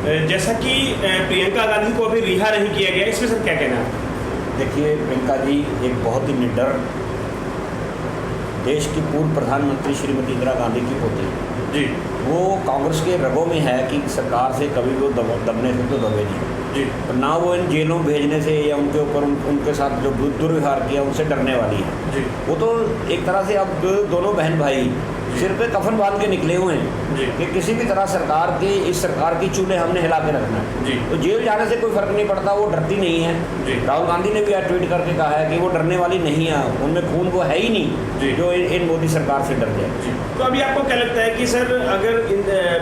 जैसा कि प्रियंका गांधी को अभी रिहा नहीं किया गया, इसमें सर क्या कहना है? देखिए, प्रियंका जी एक बहुत ही निडर देश की पूर्व प्रधानमंत्री श्रीमती इंदिरा गांधी की पोती जी। वो कांग्रेस के रगों में है कि सरकार से कभी वो दबने से तो दबे नहीं जी। ना वो इन जेलों में भेजने से या उनके ऊपर उनके साथ जो दुर्व्यवहार किया उनसे डरने वाली है जी। वो तो एक तरह से अब दोनों बहन भाई सिर पे कफन बांध के निकले हुए हैं जी। कि किसी भी तरह इस सरकार की चूल्हे हमने हिला के रखना है। जी। तो जेल जाने से कोई फर्क नहीं पड़ता, वो डरती नहीं है। जी। राहुल गांधी ने भी आज ट्वीट करके कहा है कि वो डरने वाली नहीं है, उनमें खून वो है ही नहीं जो इन मोदी सरकार से डर जाए। तो अभी आपको क्या लगता है कि सर अगर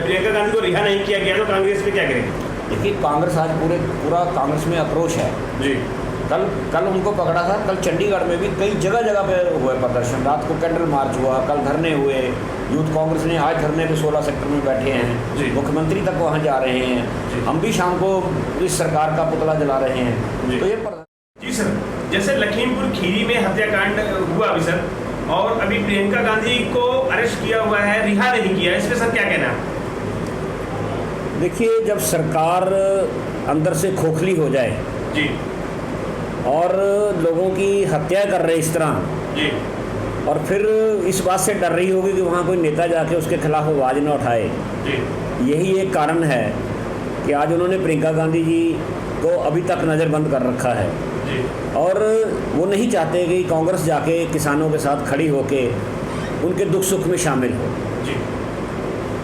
प्रियंका गांधी को रिहा नहीं किया गया तो कांग्रेस पे क्या करेगी? देखिए, कांग्रेस आज पूरा कांग्रेस में आक्रोश है जी। कल उनको पकड़ा था। कल चंडीगढ़ में भी कई जगह पे हुए प्रदर्शन, रात को कैंडल मार्च हुआ, कल धरने हुए। यूथ कांग्रेस ने आज धरने पे 16 सेक्टर में बैठे हैं, मुख्यमंत्री तक वहाँ जा रहे हैं। हम भी शाम को इस सरकार का पुतला जला रहे हैं। तो ये जी सर, जैसे लखीमपुर खीरी में हत्याकांड हुआ अभी सर, और अभी प्रियंका गांधी को अरेस्ट किया हुआ है, रिहा नहीं किया, इस पर सर क्या कहना है? देखिए, जब सरकार अंदर से खोखली हो जाए जी और लोगों की हत्या कर रहे इस तरह जी, और फिर इस बात से डर रही होगी कि वहाँ कोई नेता जाके उसके खिलाफ आवाज़ न उठाए जी, यही एक कारण है कि आज उन्होंने प्रियंका गांधी जी को अभी तक नज़रबंद कर रखा है जी। और वो नहीं चाहते कि कांग्रेस जाके किसानों के साथ खड़ी होके उनके दुख सुख में शामिल हो। जी।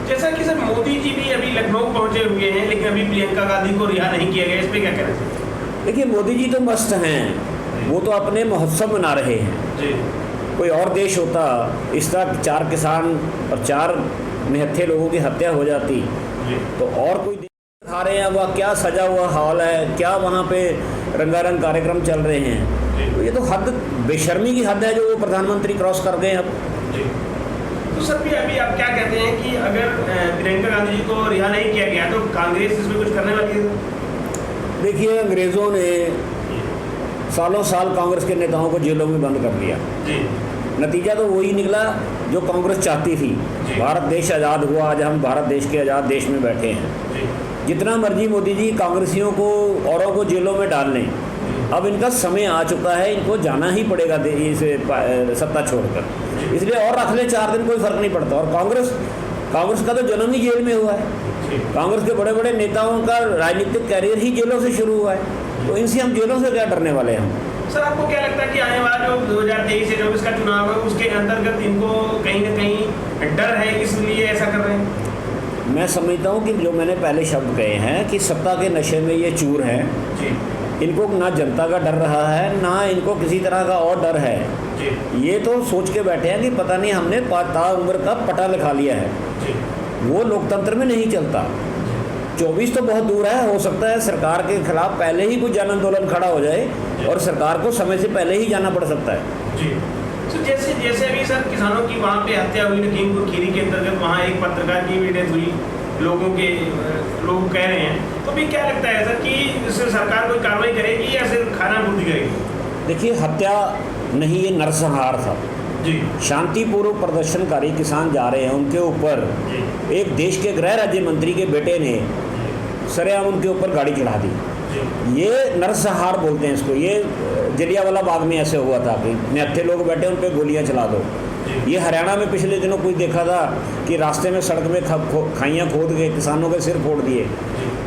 जैसा कि सर मोदी जी भी अभी लखनऊ पहुंचे हुए हैं, लेकिन अभी प्रियंका गांधी को रिहा नहीं किया गया, इस पर क्या कहना है? देखिए, मोदी जी तो मस्त हैं, वो तो अपने महोत्सव मना रहे हैं जी। कोई और देश होता इस तरह 4 किसान और 4 निहत्थे लोगों की हत्या हो जाती तो और कोई देश खा रहे हैं, वह क्या सजा हुआ हॉल है, क्या वहाँ पे रंगारंग कार्यक्रम चल रहे हैं। तो ये तो हद, बेशर्मी की हद है जो वो प्रधानमंत्री क्रॉस कर गए अब। जी। तो सर भी अभी आप क्या कहते हैं कि अगर प्रियंका गांधी जी को रिहा नहीं किया गया तो कांग्रेस इसमें कुछ करने वाली है? देखिए, अंग्रेज़ों ने सालों साल कांग्रेस के नेताओं को जेलों में बंद कर दिया जी। नतीजा तो वही निकला जो कांग्रेस चाहती थी। भारत देश आज़ाद हुआ, आज हम भारत देश के आज़ाद देश में बैठे हैं जी। जितना मर्जी मोदी जी कांग्रेसियों को औरों को जेलों में डाल लें, अब इनका समय आ चुका है, इनको जाना ही पड़ेगा इसे सत्ता छोड़कर। इसलिए और रख ले 4 दिन, कोई फर्क नहीं पड़ता। और कांग्रेस का तो जन्म ही जेल में हुआ है। कांग्रेस के बड़े बड़े नेताओं का राजनीतिक कैरियर ही जेलों से शुरू हुआ है, तो इनसे हम जेलों से क्या डरने वाले हैं हम? सर आपको क्या लगता है कि आने वाला जो 2023 से 24 का चुनाव है उसके अंतर्गत इनको कहीं ना कहीं डर है, इसलिए ऐसा कर रहे हैं? मैं समझता हूँ कि जो मैंने पहले शब्द कहे हैं कि सत्ता के नशे में ये चूर हैं जी। इनको ना जनता का डर रहा है, ना इनको किसी तरह का और डर है जी। ये तो सोच के बैठे हैं कि पता नहीं हमने ताउम्र का पटा लिखा लिया है जी। वो लोकतंत्र में नहीं चलता। 24 तो बहुत दूर है, हो सकता है सरकार के खिलाफ पहले ही कोई जन आंदोलन खड़ा हो जाए और सरकार को समय से पहले ही जाना पड़ सकता है। जी। तो जैसे अभी सर किसानों की वहाँ पे हत्या हुई लखीमपुर खीरी के अंतर्गत, वहाँ एक पत्रकार की भी डेथ हुई, लोग कह रहे हैं, तो भी क्या लगता है सर कि इससे सरकार कोई कार्रवाई करेगी या सिर्फ खाना पूर्ति करेगी? देखिए, हत्या नहीं, ये नरसंहार था जी। शांतिपूर्व प्रदर्शनकारी किसान जा रहे हैं, उनके ऊपर एक देश के गृह राज्य मंत्री के बेटे ने सरेआम उनके ऊपर गाड़ी चढ़ा दी। ये नरसंहार बोलते हैं इसको। ये जलियांवाला बाग में ऐसे हुआ था कि निहत्थे लोग बैठे, उन पर गोलियां चला दो। ये हरियाणा में पिछले दिनों कुछ देखा था कि रास्ते में सड़क में खाइयाँ खोद के किसानों के सिर फोड़ दिए।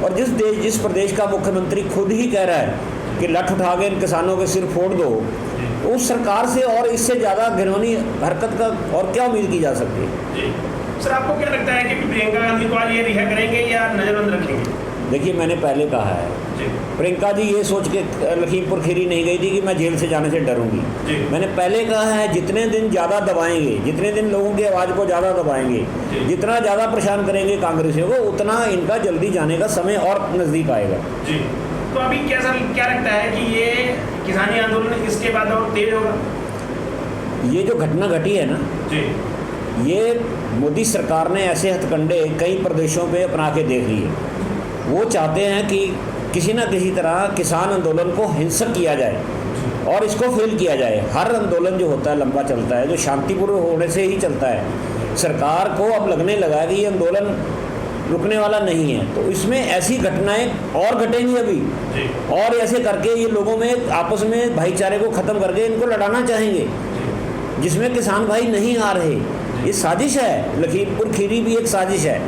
और जिस प्रदेश का मुख्यमंत्री खुद ही कह रहा है कि लठ उठा के इन किसानों के सिर फोड़ दो, तो उस सरकार से और इससे ज़्यादा घिनौनी हरकत का और क्या उम्मीद की जा सकती है? सर आपको क्या लगता है कि प्रियंका गांधी को आज ये रिहा करेंगे या नजरबंद रखेंगे? देखिए, मैंने पहले कहा है प्रियंका जी ये सोच के लखीमपुर खीरी नहीं गई थी कि मैं जेल से जाने से डरूंगी। मैंने पहले कहा है जितने दिन ज़्यादा दबाएंगे, जितने दिन लोगों की आवाज़ को ज़्यादा दबाएंगे, जितना ज़्यादा परेशान करेंगे कांग्रेसियों को, उतना इनका जल्दी जाने का समय और नज़दीक आएगा। जी। तो अभी क्या लगता है कि ये किसानी आंदोलन इसके बाद और तेज होगा? ये जो घटना घटी है ना जी, ये मोदी सरकार ने ऐसे हथकंडे कई प्रदेशों पे अपना के देख लिए। वो चाहते हैं कि किसी न किसी तरह किसान आंदोलन को हिंसक किया जाए और इसको फेल किया जाए। हर आंदोलन जो होता है लंबा चलता है, जो शांतिपूर्ण होने से ही चलता है। सरकार को अब लगने लगा कि ये आंदोलन रुकने वाला नहीं है। तो इसमें ऐसी घटनाएं और घटेंगी अभी, और ऐसे करके ये लोगों में आपस में भाईचारे को ख़त्म करके इनको लड़ाना चाहेंगे, जिसमें किसान भाई नहीं आ रहे। ये साजिश है। लखीमपुर खीरी भी एक साजिश है,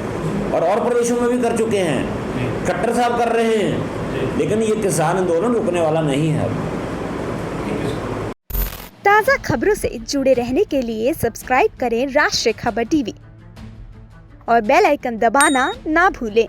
और प्रदेशों में भी कर चुके हैं, खट्टर साहब कर रहे हैं, लेकिन ये किसान आंदोलन रुकने वाला नहीं है। ताज़ा खबरों से जुड़े रहने के लिए सब्सक्राइब करें राष्ट्रीय खबर टीवी और बेल आइकन दबाना ना भूलें।